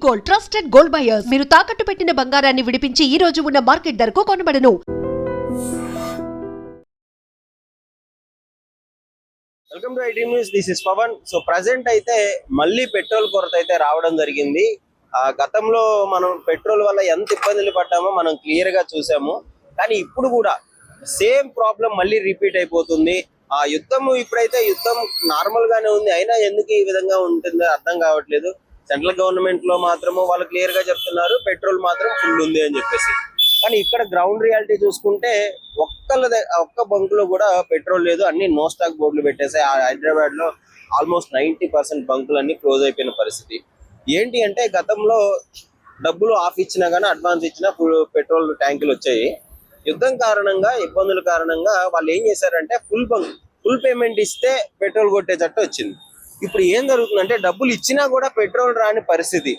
Gold, trusted gold buyers. మీరు తాకట్టు పెట్టిన బంగారాన్ని విడిపించి ఈ రోజు ఉన్న మార్కెట్ ధరకు కొనబడను. Welcome to IT news. This is Pavan. So present అయితే మళ్ళీ పెట్రోల్ కొరత అయితే రావడం జరిగింది. గతంలో మనం పెట్రోల్ వల్ల ఎంత ఇబ్బందులు పడ్డామో మనం క్లియర్ గా చూసాము. కానీ ఇప్పుడు కూడా సేమ్ ప్రాబ్లం మళ్ళీ రిపీట్ అయిపోతుంది. ఇప్పుడైతే యుద్ధం నార్మల్ గానే ఉంది, అయినా ఎందుకు ఈ విధంగా ఉంటుందో అర్థం కావట్లేదు. సెంట్రల్ గవర్నమెంట్ లో మాత్రము వాళ్ళు క్లియర్ గా చెప్తున్నారు పెట్రోల్ మాత్రం ఫుల్ ఉంది అని చెప్పేసి. కానీ ఇక్కడ గ్రౌండ్ రియాలిటీ చూసుకుంటే ఒక్క బంక్ లో కూడా పెట్రోల్ లేదు. అన్ని నో స్టాక్ బోర్డులు పెట్టేసాయి. హైదరాబాద్ లో ఆల్మోస్ట్ 90% బంకులు అన్ని క్లోజ్ అయిపోయిన పరిస్థితి. ఏంటి అంటే గతంలో డబ్బులు ఆఫ్ ఇచ్చినా గానీ అడ్వాన్స్ ఇచ్చినా పెట్రోల్ ట్యాంకులు వచ్చాయి. యుద్ధం కారణంగా ఇబ్బందుల కారణంగా వాళ్ళు ఏం చేశారంటే ఫుల్ పేమెంట్ ఇస్తే పెట్రోల్ కొట్టేటట్టు వచ్చింది. ఇప్పుడు ఏం జరుగుతుందంటే డబ్బులు ఇచ్చినా కూడా పెట్రోల్ రాని పరిస్థితి.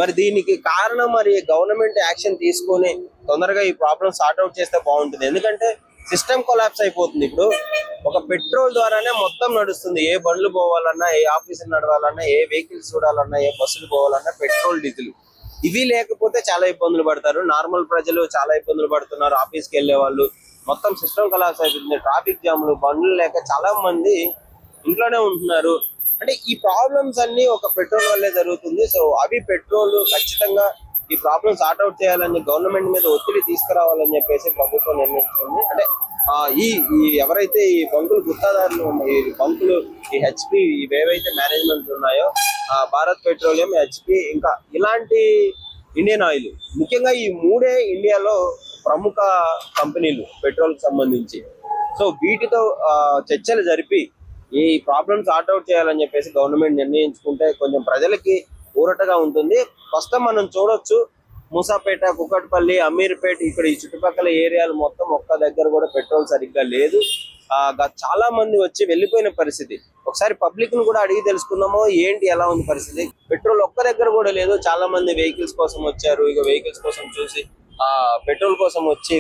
మరి దీనికి కారణం గవర్నమెంట్ యాక్షన్ తీసుకొని తొందరగా ఈ ప్రాబ్లం సార్ట్ అవుట్ చేస్తే బాగుంటుంది. ఎందుకంటే సిస్టమ్ కొలాప్స్ అయిపోతుంది. ఇప్పుడు ఒక పెట్రోల్ ద్వారానే మొత్తం నడుస్తుంది. ఏ బండ్లు పోవాలన్నా, ఏ ఆఫీసులు నడవాలన్నా, ఏ వెహికల్స్ చూడాలన్నా, ఏ బస్సులు పోవాలన్నా పెట్రోల్, డీజిల్ ఇవి లేకపోతే చాలా ఇబ్బందులు పడతారు. నార్మల్ ప్రజలు చాలా ఇబ్బందులు పడుతున్నారు. ఆఫీస్కి వెళ్ళే వాళ్ళు మొత్తం సిస్టమ్ కొలాప్స్ అయిపోతుంది. ట్రాఫిక్ జామ్లు, బండ్లు లేక చాలా మంది ఇంట్లోనే ఉంటున్నారు. అంటే ఈ ప్రాబ్లమ్స్ అన్ని ఒక పెట్రోల్ వల్లే జరుగుతుంది. సో అవి పెట్రోల్ ఖచ్చితంగా ఈ ప్రాబ్లమ్ సార్ట్ అవుట్ చేయాలని గవర్నమెంట్ మీద ఒత్తిడి తీసుకురావాలని చెప్పేసి ప్రభుత్వం నిర్ణయించుకుంది. అంటే ఈ ఎవరైతే ఈ బంకులు గుత్తాదారులు ఉన్నాయి, ఈ బంకులు, ఈ హెచ్పి ఇవేవైతే మేనేజ్మెంట్ ఉన్నాయో, భారత్ పెట్రోలియం, హెచ్పి, ఇంకా ఇలాంటి ఇండియన్ ఆయిల్, ముఖ్యంగా ఈ మూడే ఇండియాలో ప్రముఖ కంపెనీలు పెట్రోల్ కి సంబంధించి. సో వీటితో చర్చలు జరిపి ఈ ప్రాబ్లమ్ సార్ట్ అవుట్ చేయాలని చెప్పేసి గవర్నమెంట్ నిర్ణయించుకుంటే కొంచెం ప్రజలకి ఊరటగా ఉంటుంది. ప్రస్తుతం మనం చూడొచ్చు, మూసాపేట, కుకట్పల్లి, అమీర్పేట, ఇక్కడ ఈ చుట్టుపక్కల ఏరియాలు మొత్తం ఒక్క దగ్గర కూడా పెట్రోల్ సరిగ్గా లేదు. చాలా మంది వచ్చి వెళ్ళిపోయిన పరిస్థితి. ఒకసారి పబ్లిక్ ను కూడా అడిగి తెలుసుకున్నామో ఏంటి, ఎలా ఉంది పరిస్థితి. పెట్రోల్ ఒక్క దగ్గర కూడా లేదు. చాలా మంది వెహికల్స్ కోసం వచ్చారు. ఇక వెహికల్స్ కోసం చూసి పెట్రోల్ కోసం వచ్చి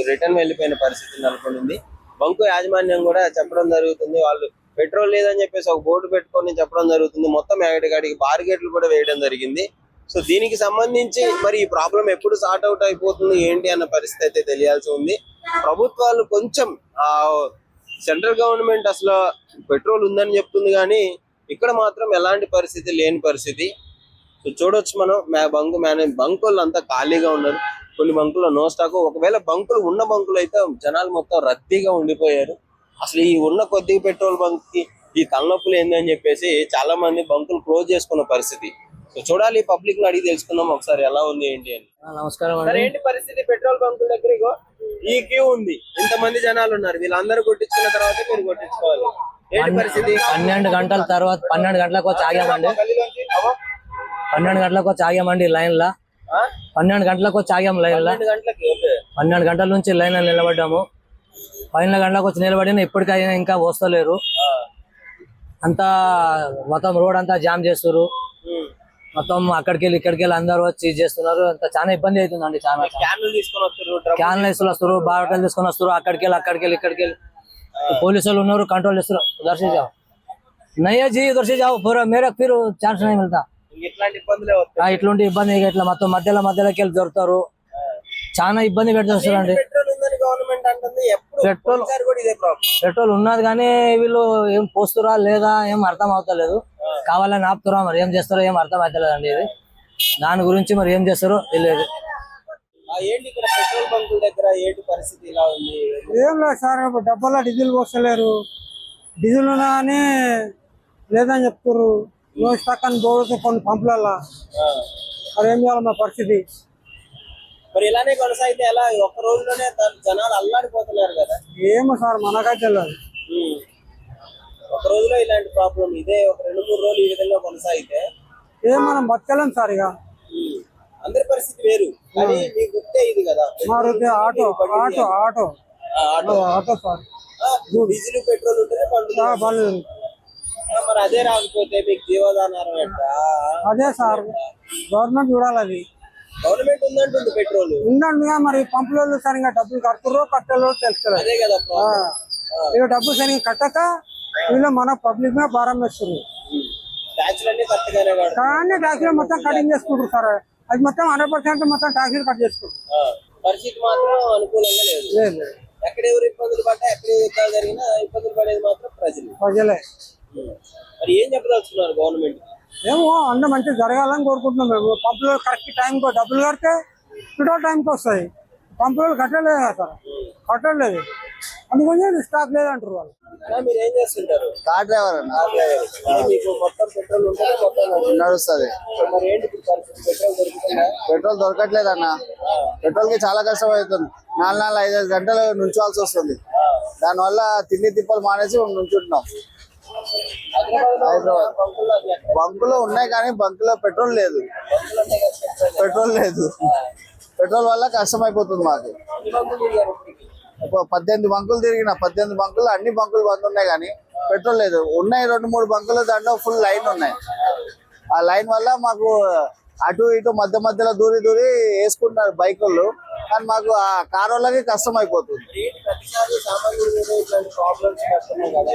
రిటర్న్ వెళ్ళిపోయిన పరిస్థితి నెలకొంది. బంకు యాజమాన్యం కూడా చెప్పడం జరుగుతుంది, వాళ్ళు పెట్రోల్ లేదని చెప్పేసి ఒక బోర్డు పెట్టుకొని చెప్పడం జరుగుతుంది. మొత్తం ఎక్కడికి బార్గేట్లు కూడా వేయడం జరిగింది. సో దీనికి సంబంధించి మరి ఈ ప్రాబ్లం ఎప్పుడు సార్ట్ అవుట్ అయిపోతుంది ఏంటి అన్న పరిస్థితి అయితే తెలియాల్సి ఉంది. ప్రభుత్వాలు కొంచెం సెంట్రల్ గవర్నమెంట్ అసలు పెట్రోల్ ఉందని చెప్తుంది, కానీ ఇక్కడ మాత్రం ఎలాంటి పరిస్థితి లేని పరిస్థితి. సో చూడొచ్చు మనం బంకులు అంతా ఖాళీగా ఉన్నారు. కొన్ని బంకుల్లో నో స్టాక్. ఒకవేళ ఉన్న బంకులు అయితే జనాలు మొత్తం రద్దీగా ఉండిపోయారు. అసలు ఈ ఉన్న కొద్ది పెట్రోల్ బంక్ కి ఈ తలనొప్పులు ఏందని చెప్పేసి చాలా మంది బంకులు క్లోజ్ చేసుకున్న పరిస్థితి. సో చూడాలి, పబ్లిక్ ని అడిగి తెలుసుకుందాం ఒకసారి ఎలా ఉంది ఏంటి అని. నమస్కారం. ఏంటి పరిస్థితి పెట్రోల్ బంకుల దగ్గర? ఈ క్యూ ఉంది, ఇంతమంది జనాలు ఉన్నారు. వీళ్ళందరూ కొట్టించుకున్న తర్వాత మీరు కొట్టించుకోవాలి. ఏంటి పరిస్థితి? 12 గంటల తర్వాత 12 గంటలకు వచ్చి ఆగామండి. 12 గంటలకు వచ్చి ఆగామండి లైన్ లా. 12 గంటలకు వచ్చి ఆగాము లైన్ లా. 12 గంటల నుంచి లైన్ లో నిలబడ్డాము. 12 గంటలకు వచ్చి నిలబడినా ఇప్పటికైనా ఇంకా వస్తలేరు. అంతా మొత్తం రోడ్ అంతా జామ్ చేస్తారు. మొత్తం అక్కడికి వెళ్ళి ఇక్కడికి వెళ్ళి అందరూ వచ్చి చేస్తున్నారు. అంత చాలా ఇబ్బంది అవుతుందండి. చాలా క్యాన్లు తీసుకొని వస్తారు, బాటలు తీసుకొని వస్తారు. అక్కడికి వెళ్ళి ఇక్కడికి వెళ్ళి పోలీసు వాళ్ళు ఉన్నారు, కంట్రోల్ చేస్తారు. దర్శి జాओ నయ్యా జీ, దర్శి జాओ పూరా మేరా ఫిర్ ఛాన్స్ नहीं मिलता. ఇట్లాంటి ఇబ్బంది ఇట్లా మొత్తం మధ్యలోకి వెళ్ళి దొరుకుతారు. చాలా ఇబ్బంది పెడుతున్నారు అండి. పెట్రోల్ ఉన్నది కానీ వీళ్ళు ఏం పోస్తురా లేదా ఏం అర్థం అవుతలేదు. కావాలని ఆపుతురా, మరి ఏం చేస్తారో ఏం అర్థం అవుతలేదు అండి. ఇది దాని గురించి మరి ఏం చేస్తారో తెలియదు. ఏం లేదు సార్, డబ్బాలో డీజిల్ పోస్తలేరు. డీజిల్ ఉన్నా కానీ లేదని చెప్తారు. నో స్టాక్ అని బోర్డు కొన్ని పంపులల్లా. మరి ఏం చేయాలి మా పరిస్థితి? మరి ఇలానే కొనసాగితే ఎలా? ఒక్క రోజులోనే జనాలు అల్లాడిపోతున్నారు కదా. ఏమో సార్, మనకైతే తెలియదు. ఒక రోజులో ఇలాంటి ప్రాబ్లం ఇదే ఒక 2-3 రోజులు ఈ విధంగా కొనసాగితే మనం బతకలేం సార్. ఇక అందరి పరిస్థితి వేరు, కానీ మీ గుర్తే ఇది కదా. మా వృత్తి ఆటో సార్. డీజిల్, పెట్రోల్ ఉంటేనే బండ్లు. మరి అదే రాకపోతే మీకు జీవనాధారం ఎట్లా? అదే సార్, గవర్నమెంట్ చూడాలి. అది గవర్నమెంట్ ఉందంటుంది పెట్రోల్ ఉందండి. మరి పంపులలో సరిగా డబ్బులు కట్టలో తెలుస్తుంది. అదే కదా ఇక డబ్బులు సరిగా కట్టక వీళ్ళు మన పబ్లిక్ మీద భారం వేస్తున్నారు. ట్యాక్స్లు అన్ని కరెక్ట్ గానే కడతారు. కానీ ట్యాక్సీలు మొత్తం కటింగ్ చేసుకుంటారు సార్. అది మొత్తం 100% మొత్తం ట్యాక్సీలు కట్ చేసుకుంటారు. పరిస్థితి మాత్రం అనుకూలంగా లేదు. లేదు ఎక్కడ ఎవరు ఇబ్బందులు పడ్డా, ఎక్కడ యుద్ధాలు జరిగినా ఇబ్బందులు పడేది మాత్రం ప్రజలు. ప్రజలే. మరి ఏం చెప్పదలుచుకున్నారు గవర్నమెంట్? ఏమో అన్న మంచిగా జరగాలని కోరుకుంటున్నాం మేము. పంపులు కరెక్ట్ టైంకి డబ్బులు కడితే టోటల్ టైంకి వస్తాయి. పంపులు కట్టలేదు కదా సార్, కట్టలేదు. అందుకని స్టాక్ లేదంటారు వాళ్ళు. మీరు ఏం చేస్తుంటారు? కార్ డ్రైవర్ మీకు మొత్తం పెట్రోల్ ఉంటుంది, మొత్తం నడుస్తుంది. మరి ఏంటి ఇప్పుడు పరిస్థితి? పెట్రోల్ దొరుకుతుందా? పెట్రోల్ దొరకట్లేదు అన్న. పెట్రోల్ కి చాలా కష్టం అవుతుంది. 4-5 గంటలు నుంచోవాల్సి వస్తుంది. దానివల్ల తిండి తిప్పలు మానేసి నుంచుంటున్నాం. హైదరాబాద్ బంకులో ఉన్నాయి కానీ బంకులో పెట్రోల్ లేదు. పెట్రోల్ వల్ల కష్టం అయిపోతుంది మాకు. 18 బంకులు తిరిగిన 18 బంకులు అన్ని బంకులు బంద్ ఉన్నాయి కానీ పెట్రోల్ లేదు. ఉన్నాయి 2-3 బంకులు, దాంట్లో ఫుల్ లైన్ ఉన్నాయి. ఆ లైన్ వల్ల మాకు అటు ఇటు మధ్యలో దూరి వేసుకుంటున్నారు బైక్ వాళ్ళు. కానీ మాకు ఆ కార్ వాళ్ళకి కష్టం అయిపోతుంది. ప్రతిసారి సామాన్యుల మీద ఇట్లాంటి ప్రాబ్లమ్స్ వస్తున్నాయి కదా.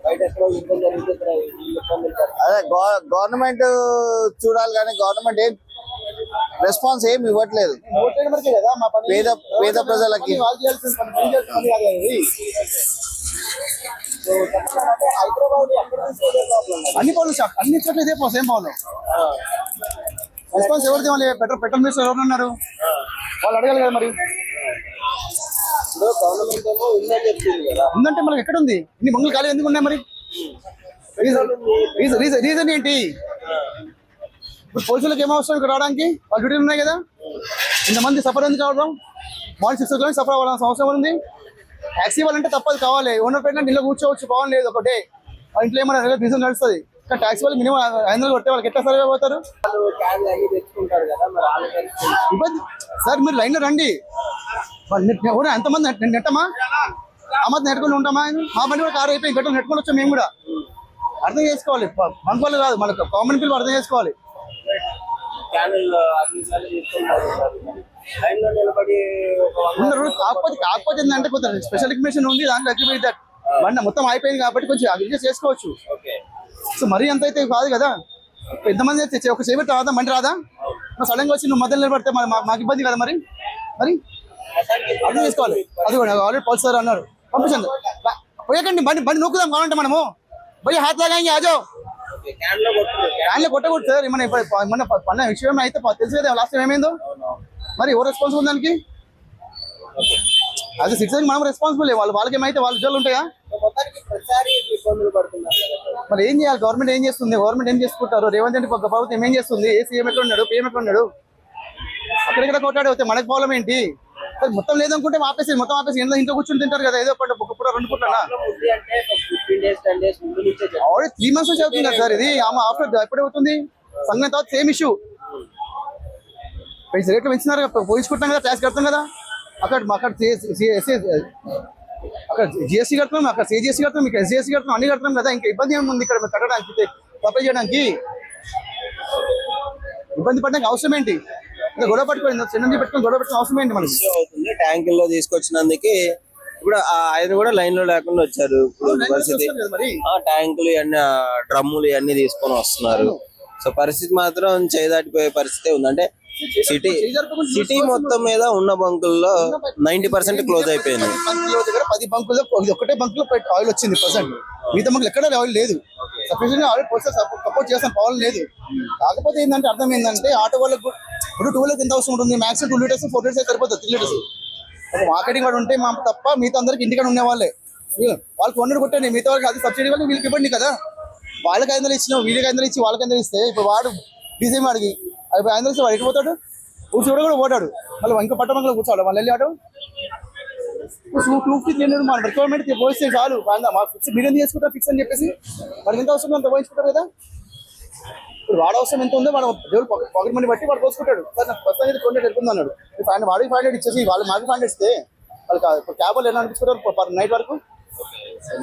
బయట ఎక్కడో ఇబ్బంది జరుగుతుంది, ఇబ్బందులు పడుతున్నారు. అదే గవర్నమెంట్ చూడాలి కానీ గవర్నమెంట్ ఏం రెస్పాన్స్ ఏమి ఇవ్వట్లేదు పేద ప్రజలకి. అన్ని పనులు అన్ని చోట్ల ఇదే సేమ్ ప్రాబ్లం. రెస్పాన్స్ ఎవరిది? వాళ్ళు పెట్రోల్ మినిస్టర్ ఎవరు ఉన్నారు, వాళ్ళు అడగాలి కదా. మరి గవర్నమెంట్ ఏమో ఉందని చెప్తుంది కదా. ఉందంటే మనకి ఎక్కడ ఉంది? ఇన్ని బంగులు ఖాళీ ఎందుకు ఉన్నాయి? మరి రీజన్ ఏంటి? ఇప్పుడు పోలీసులకు ఏమో అవసరం ఇక్కడ రావడానికి? వాళ్ళ డ్యూటీలు ఉన్నాయి కదా. ఇంతమంది సఫర్ ఎందుకు కావడం? మార్నింగ్ 6 o'clock సఫర్ అవ్వాల్సిన అవసరం ఉంది. ట్యాక్సీ వాళ్ళంటే తప్పదు, కావాలి. ఓనర్ పెట్టినా నిల్ల కూర్చోవచ్చు, బాగుంది లేదు ఒకటే. వాళ్ళ ఇంట్లో ఏమైనా రీజన్ నడుస్తుంది. కానీ ట్యాక్సీ వాళ్ళు మినిమం 500 కొట్టే వాళ్ళకి ఎట్లా సర్వే అవుతారు? తెచ్చుకుంటారు కదా, మరి ఇబ్బంది సార్. మీరు లైన్లో రండి. ఎంతమంది నెట్టమా? ఆ మధ్య నెట్టుకుని ఉంటామా? మా బండి కూడా కారు అయిపోయి గట్టు నెట్టుకొని వచ్చాం. మేము కూడా అర్థం చేసుకోవాలి. బంక్ వాళ్ళు కాదు, మనకు కామన్ పీపుల్ అర్థం చేసుకోవాలి. కాకపోతే ఏంటంటే కొంత స్పెషల్ ఎక్స్ప్రెషన్ ఉంది, దాంట్లో అగ్రిమెంట్ దట్ బండి మొత్తం అయిపోయింది కాబట్టి కొంచెం అడ్జస్ట్ చేసుకోవచ్చు. సో మరీ అంత అయితే కాదు కదా. ఎంతమంది అయితే ఒక సేపటి రాదా, బండి రాదా? సడన్ గా వచ్చి నువ్వు మధ్యలో నిలబడితే మాకు ఇబ్బంది కదా. మరి అర్థం చేసుకోవాలి. అది కూడా ఆల్రెడీ పల్సర్ అన్నారు, పంపించండి. పోయకండి, బండి నూకుదాం కావాలంటే మనము పోయి హాత్ లాగా ఆజో క్యాన్లో కొట్టకూడదు సార్. మన పన్న విషయం అయితే తెలుసు కదా లాస్ట్ టైం ఏమైందో. మరి ఎవరు రెస్పాన్సిబుల్ దానికి? అది సిటిజన్ మనం రెస్పాన్సిబుల్. వాళ్ళకి ఏమైతే వాళ్ళ ఉద్యోగాలు ఉంటాయా? మరి ఏం చేయాలి? గవర్నమెంట్ ఏం చేస్తుంది? గవర్నమెంట్ ఏం చేసుకుంటారు? రేవంత్ రెడ్డి ప్రభుత్వం ఏం చేస్తుంది? ఏ సీఎం ఎక్కడ ఉన్నాడు, పిఎం ఎక్కడ ఉన్నాడు? అక్కడెక్కడ కొట్టాడు వస్తే మనకు ప్రాబ్లం ఏంటి? మొత్తం లేదనుకుంటే ఆపేసి మొత్తం ఆపేసి ఇంట్లో కూర్చొని తింటారు కదా. ఏదో ఒక పూట 2 పూటనా? ఆల్రెడీ 3 months నుంచి అవుతుంది కదా సార్ ఇది. ఆఫ్టర్ ఎప్పుడు అవుతుంది? సంఘం తర్వాత సేమ్ ఇష్యూ. రేట్లు పెంచినారు, పోయించుకుంటున్నాం కదా, ట్యాక్స్ కడతాం కదా. అక్కడ జిఎస్టీ కడుతున్నాం, అక్కడ సిజిఎస్టీ కడుతున్నాం, ఇక్కడ ఎస్జిఎస్టీ కడుతున్నాం, అన్ని కడుతున్నాం కదా. ఇంకా ఇబ్బంది ఏముంది ఇక్కడ కట్టడానికి, సప్లై చేయడానికి? ఇబ్బంది పడడానికి అవసరం ఏంటి? గొడవ పట్టుకోండి, పెట్టుకుని గొడవ పెట్టుకుని అవసరం ఏంటి మనకి? ట్యాంకుల్లో తీసుకొచ్చినందుకు ఇప్పుడు ఆయన కూడా లైన్ లో లేకుండా వచ్చారు. ఇప్పుడు పరిస్థితి ట్యాంకులు ఇవన్నీ, డ్రమ్ములు ఇవన్నీ తీసుకొని వస్తున్నారు. సో పరిస్థితి మాత్రం చేయదాటిపోయే పరిస్థితి ఉంది. అంటే సిటీ మొత్తం మీద ఉన్న బంకుల్లో 90% క్లోజ్ అయిపోయింది. 10 బంకుల్లో ఒకటే బంకులో ఆయిల్ వచ్చింది ప్రజెంట్. మిగతా బంకులు ఎక్కడ ఆయిల్ లేదు. సఫిషియెంట్ ఆయిల్ సపోర్ట్ చేస్తాను, పవర్ లేదు. కాకపోతే ఏంటంటే అర్థం ఏంటంటే ఆటో వాళ్ళకు ఇప్పుడు 2 wheelers ఎంత అవసరం ఉంటుంది? మ్యాక్సిమం 2 liters 4 liters సరిపోతుంది, 3 liters. మార్కెటింగ్ కూడా ఉంటే తప్ప మిగతా అందరికి ఇంటికాడ ఉండే వాళ్ళే. వాళ్ళకి 100 కొట్టండి, మిగతా వాళ్ళకి అది సబ్సిడీ వాళ్ళు వీళ్ళకి ఇవ్వండి కదా. వాళ్ళకి 500 ఇచ్చినావు, వీళ్ళకి 500 ఇచ్చి వాళ్ళకి 500 ఇస్తే ఇప్పుడు వాడు డీజీఎం అడిగి 500 ఇస్తే వాడు ఎటు పోతాడు? కూర్చోడు కూడా పోతాడు. మళ్ళీ ఇంకా పట్టణంలో కూర్చోవాలి. మళ్ళీ వెళ్ళి ఆటో 250 మన రిక్వైర్మెంట్ పోయిస్తే చాలు. మీరేం చేసుకుంటారు ఫిక్స్ అని చెప్పేసి వాడికి ఎంత అవసరం అంత పోయించుకుంటారు కదా. ఇప్పుడు వాడు అవసరం ఎంత ఉందో వాడు దేవుడు పాకెట్ మనీ బట్టి వాడు పోసుకుంటాడు. సార్ నాకు ఫస్ట్ అనేది 200 వెళ్ళింది అన్నాడు. వాడికి 500 ఇచ్చేసి వాళ్ళు మాకు 500 ఇస్తే వాళ్ళకి క్యాబ్ వాళ్ళు ఎలా అనిపించుకుంటారు నైట్ వరకు?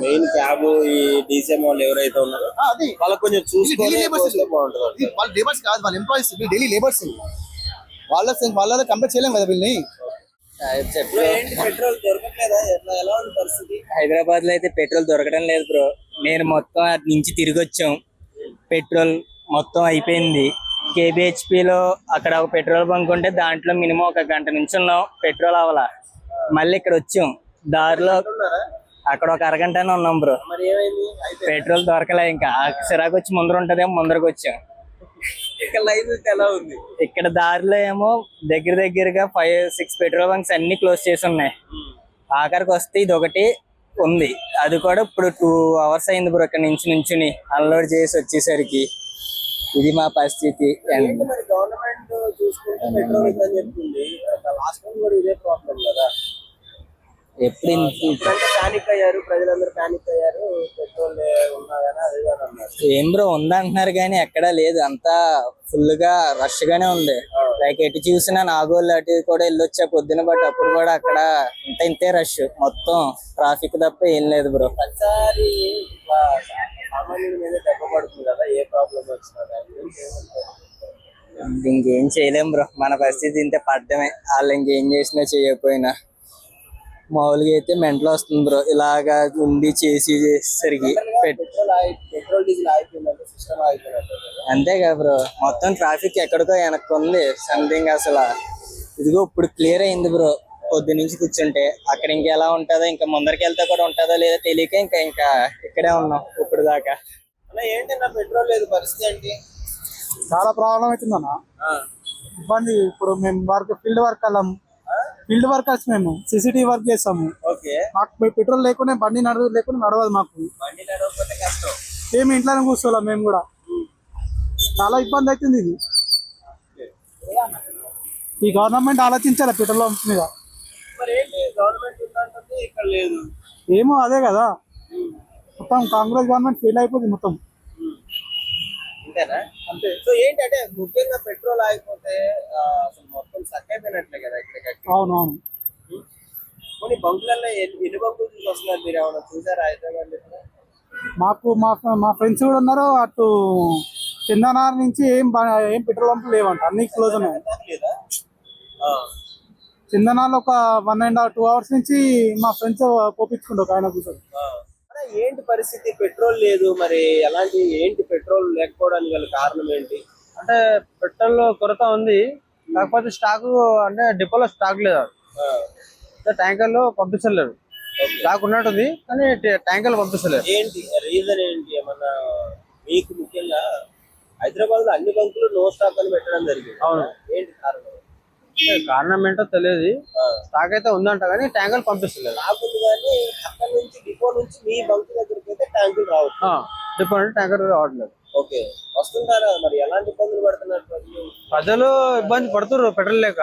మెయిన్ క్యాబ్ ఈ డీసీఎం వాళ్ళు ఎవరైతే ఉన్నారో అది వాళ్ళకి కొంచెం చూసుకొని బాగుంటుంది. వాళ్ళ లేబర్స్ కాదు, వాళ్ళ ఎంప్లాయీస్, డైలీ లేబర్స్. వాళ్ళ కంపేర్ చేయలేం కదా వీళ్ళని. పెట్రోల్ దొరకట్లేదా? ఎలా ఉంది పరిస్థితి? హైదరాబాద్ లో అయితే పెట్రోల్ దొరకడం లేదు బ్రో. నేను మొత్తం అటు నుంచి తిరిగి వచ్చాం. పెట్రోల్ మొత్తం అయిపోయింది. కేబిహెచ్పిలో అక్కడ ఒక పెట్రోల్ బంక్ ఉంటే దాంట్లో మినిమం 1 గంట నుంచి ఉన్నాం, పెట్రోల్ అవ్వాల. మళ్ళీ ఇక్కడ వచ్చాం, దారిలో అక్కడ ఒక అరగంటనే ఉన్నాం బ్రో. మరి ఏమైంది? పెట్రోల్ దొరకలే, ఇంకా సిరాకు వచ్చి ముందర ఉంటదేమో ముందరకు వచ్చాం. ఇక్కడ లైన్ ఎలా ఉంది? ఇక్కడ దారిలో ఏమో దగ్గరగా 5-6 పెట్రోల్ బంక్స్ అన్ని క్లోజ్ చేసి ఉన్నాయి. ఆఖరికి వస్తే ఇది ఒకటి ఉంది, అది కూడా ఇప్పుడు 2 hours అయింది బ్రో ఇక్కడ నుంచుని అన్లోడ్ చేసి వచ్చేసరికి. ఇది మా పరిస్థితి. ఏంటి మరి గవర్నమెంట్ చూసుకుంటే పెట్రోల్ అని చెప్తుంది, లాస్ట్ టైం కూడా ఇదే ప్రాబ్లం కదా. ఎప్పుడు ఇప్పుడంటే పానిక్ అయ్యారు, ప్రజలందరూ పానిక్ అయ్యారు, పెట్రోల్ ఉన్నా కానీ అది కానీ అన్నారు. ఏం బ్రో ఉందంటున్నారు కానీ ఎక్కడా లేదు, అంతా ఫుల్ గా రష్ గానే ఉంది. లైక్ ఎటు చూసినా నాగోల్ అటు కూడా వెళ్ళొచ్చా పొద్దున, బట్ అప్పుడు కూడా అక్కడ ఇంతే రష్, మొత్తం ట్రాఫిక్ తప్ప ఏం లేదు బ్రో. ప్రతిసారి సామాన్యుల మీద దెబ్బ పడుతుంది కదా, ఏ ప్రాబ్లం వచ్చినా. ఇంకేం చేయలేం బ్రో, మన పరిస్థితి ఇంతే, పడ్డమే. వాళ్ళు ఇంకేం చేసినా చేయకపోయినా. మామూలుగా అయితే మెంటల్ వస్తుంది బ్రో ఇలాగా ఉండి చేసేసరికి. పెట్రోల్ డీజిల్ ఆగిపోయిందంటే సిస్టమ్ ఆగిపోయినట్టు. అంతే కదా బ్రో, మొత్తం ట్రాఫిక్ ఎక్కడికో వెనక్కి ఉంది సంథింగ్. అసలు ఇదిగో ఇప్పుడు క్లియర్ అయింది బ్రో, పొద్దు నుంచి కూర్చుంటే. అక్కడ ఇంకెలా ఉంటుందో, ఇంకా ముందరికి వెళ్తే కూడా ఉంటుందో లేదో తెలియక ఇంకా ఇక్కడే ఉన్నాం ఇప్పుడు దాకా. అన్న ఏంటన్నా పెట్రోల్ లేదు, పరిస్థితి ఏంటి? చాలా ప్రాబ్లం అవుతుందన్న, ఇబ్బంది. ఇప్పుడు మేము ఫీల్డ్ వర్క్ వెళ్ళాము, ఫీల్డ్ వర్కర్స్, మేము CCTV వర్క్ చేస్తాము. ఓకే, మాకు పెట్రోల్ లేకుండా బండి లేకుండా నడవదు. మాకు బండి నడవకపోతే కష్టం. ఏమి ఇంట్లోనే కూర్చోలేం మేము కూడా, చాలా ఇబ్బంది అవుతుంది. ఇది ఈ గవర్నమెంట్ ఆలోచించాలి పెట్రోల్ పంప్ మీద. మరి ఏంటి గవర్నమెంట్ ఉందంటే ఇక్కడ లేదు? ఏమో అదే కదా, మొత్తం కాంగ్రెస్ గవర్నమెంట్ ఫెయిల్ అయిపోతుంది మొత్తం. అంతేనా? అంతే. సో ఏంటంటే ముఖ్యంగా పెట్రోల్ ఆగిపోతే అసలు మొత్తం సక్ అయిపోయినట్లే కదా ఇక్కడ. అవునవును. కొన్ని బంకులలో ఎన్ని బంకులు చూసి వస్తున్నారు, మీరు ఏమైనా చూసారా హైదరాబాద్ లో? మాకు మా ఫ్రెండ్స్ కూడా ఉన్నారు, అటు చందనార్ నుంచి ఏం పెట్రోల్ పంపులు లేవంట, అన్ని క్లోజ్ ఉన్నాయి. లేదా? చందనార్లో ఒక 1.5-2 hours నుంచి మా ఫ్రెండ్స్ పోపించుకుంటారు ఒక ఆయన కూర్చొని. ఏంటి పరిస్థితి? పెట్రోల్ లేదు, మరి ఎలాంటి ఏంటి పెట్రోల్ లేకపోవడానికి గల కారణం ఏంటి? అంటే పెట్రోల్ కొరత ఉంది, కాకపోతే స్టాక్ అంటే డిపోలో స్టాక్ లేదు, ట్యాంకర్లు పంపించలేరు. స్టాక్ ఉన్నట్టుంది కానీ ట్యాంకర్లు పంపిస్తలేరు. ఏంటి రీజన్ ఏంటి? ఏమన్నా మీకు ముఖ్యంగా హైదరాబాద్ లో అన్ని బంకులు నో స్టాక్ అని పెట్టడం జరిగింది. అవును. ఏంటి కారణం? కారణం ఏంటో తెలియదు, స్టాక్ అయితే ఉందంట కానీ ట్యాంకర్లు పంపిస్తలేదు. రాకుండా కానీ అక్కడ నుంచి డిపో నుంచి మీ బంకు దగ్గరికి అయితే ట్యాంకులు రావచ్చు. డిపో అంటే ట్యాంకర్ రావట్లేదు. ఓకే, వస్తుంటారా? మరి ఎలాంటి ఇబ్బందులు పడుతున్నారు ప్రజలు? ఇబ్బంది పడుతున్నారు పెట్రోల్ లేక.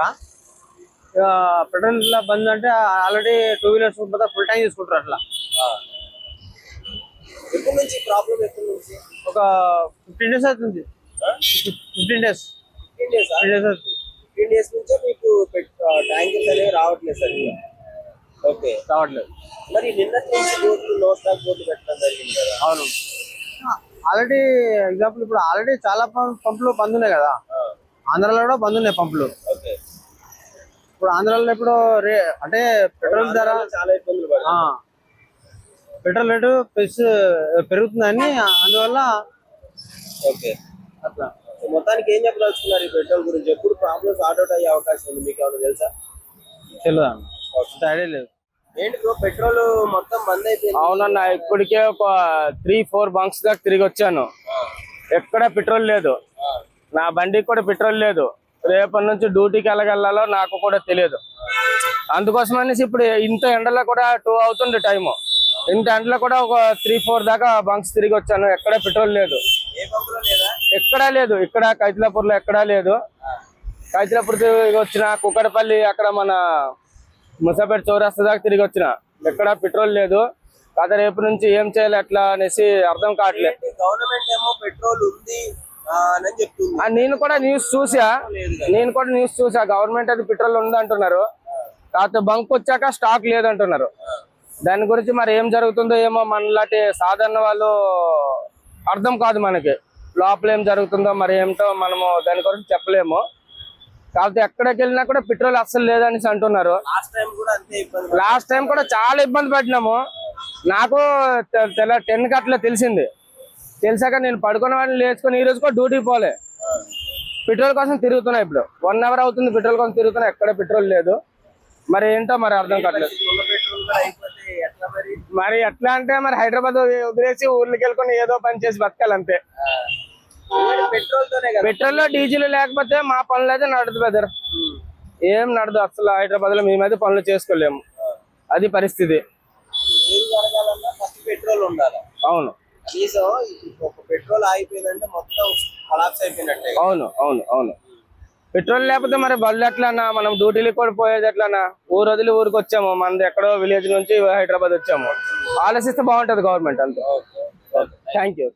పెట్రోల్ బంద్ అంటే ఆల్రెడీ 2 wheelers ఫుల్ ట్యాంక్ తీసుకుంటారు. అట్లా ఎప్పటి నుంచి ప్రాబ్లం? ఎప్పటి నుంచి? ఒక 15 days అవుతుంది. 15 days అవుతుంది. 15 days నుంచే మీకు ట్యాంకర్స్ అనేవి రావట్లేదు సరిగ్గా. ఓకే, రావట్లేదు. మరి నిన్నటి నుంచి బోర్డులు నో స్టాక్ బోర్డులు పెట్టడం జరిగింది కదా. అవును, ఆల్రెడీ ఎగ్జాంపుల్ ఇప్పుడు ఆల్రెడీ చాలా పంపులు బంద్ ఉన్నాయి కదా, ఆంధ్రాలో కూడా బంద్ ఉన్నాయి పంపులు. ఓకే, ఇప్పుడు ఆంధ్రాలో ఇప్పుడు అంటే పెట్రోల్ ధర చాలా ఇబ్బందులు పడుతుంది. పెట్రోల్ రేటు పెరుగుతుందని, అందువల్ల ఓకే, అట్లా. మొత్తానికి ఏం చెప్పదలుచుకున్నారు ఈ పెట్రోల్ గురించి? ఎప్పుడు ప్రాబ్లమ్స్ సార్ట్ అవుట్ అయ్యే అవకాశం ఉంది, మీకు ఏమైనా తెలుసా? తెలియదు, ఐడియా లేదు. ఏంటి బ్రో, పెట్రోల్ మొత్తం బంద్ అయిపోయింది? అవునన్నా, ఇప్పటికే ఒక 3-4 బంక్స్ దాకా తిరిగి వచ్చాను, ఎక్కడ పెట్రోల్ లేదు. నా బండికి కూడా పెట్రోల్ లేదు. రేపటి నుంచి డ్యూటీకి వెళ్ళగలలో నాకు కూడా తెలియదు. అందుకోసం అనేసి ఇప్పుడు ఇంత ఎండలో కూడా 2 అవుతుంది టైము. ఇంత ఎండలో కూడా ఒక 3-4 దాకా బంక్స్ తిరిగి వచ్చాను, ఎక్కడ పెట్రోల్ లేదు. ఏ బంకులో లేదా? ఎక్కడా లేదు. ఇక్కడ కైతలాపూర్లో ఎక్కడా లేదు. కైతలాపూర్ తిరిగి వచ్చిన, కుక్కడపల్లి అక్కడ మన ముసాపేట చౌరస్తా దాకా తిరిగి వచ్చిన, ఎక్కడ పెట్రోల్ లేదు. కాదు రేపు నుంచి ఏం చేయాలి ఎట్లా అనేసి అర్థం కావట్లేదు. గవర్నమెంట్ ఏమో పెట్రోల్ ఉంది అని చెప్తుంది. నేను కూడా న్యూస్ చూసా, గవర్నమెంట్ అది పెట్రోల్ ఉంది అంటున్నారు. కాకపోతే బంక్ వచ్చాక స్టాక్ లేదంటున్నారు. దాని గురించి మరి ఏం జరుగుతుందో ఏమో మనలాంటి సాధారణ వాళ్ళు అర్థం కాదు మనకి. లోపల ఏం జరుగుతుందో మరి ఏమిటో మనము దాని గురించి చెప్పలేము. కాకపోతే ఎక్కడికి వెళ్ళినా కూడా పెట్రోల్ అస్సలు లేదనేసి అంటున్నారు. లాస్ట్ టైం కూడా చాలా ఇబ్బంది పడినాము. నాకు 10 గంటల తెలిసింది. తెలిసాక నేను పడుకున్న వాడిని లేచుకొని ఈ రోజు కూడా డ్యూటీకి పోలే, పెట్రోల్ కోసం తిరుగుతున్నా. ఇప్పుడు 1 అవర్ అవుతుంది పెట్రోల్ కోసం తిరుగుతున్నా, ఎక్కడ పెట్రోల్ లేదు. మరి ఏంటో మరి అర్థం కావట్లేదు. ఉన్న పెట్రోల్ కూడా అయిపోతే ఎట్లా మరి? మరి ఎట్లా అంటే మరి హైదరాబాద్ వదిలేసి ఊర్లకి వెళ్ళుకొని ఏదో పని చేసి బతకాలి అంతే. పెట్రోల్ తోనే కదా. పెట్రోల్ డీజిల్ లేకపోతే మా పనులు అయితే నడదు బ్రదర్, ఏం నడదు అసలు. హైదరాబాద్ లో మేమైతే పనులు చేసుకోలేము, అది పరిస్థితి. ఏది జరగాలన్నా ఫస్ట్ పెట్రోల్ ఉండాలి. అవును కనీసం ఒక పెట్రోల్ ఆగిపోయిందంటే మొత్తం కొలాప్స్ అయిపోయినట్టే. అవును అవును అవును. పెట్రోల్ లేకపోతే మరి బళ్ళు ఎట్లన్నా, మనం డ్యూటీలకు కూడా పోయేది ఎట్లన్నా? ఊరు వదిలి ఊరికి వచ్చాము, మనది ఎక్కడో విలేజ్ నుంచి హైదరాబాద్ వచ్చాము. ఆలోచిస్తే బాగుంటది గవర్నమెంట్ అంతే. Thank you.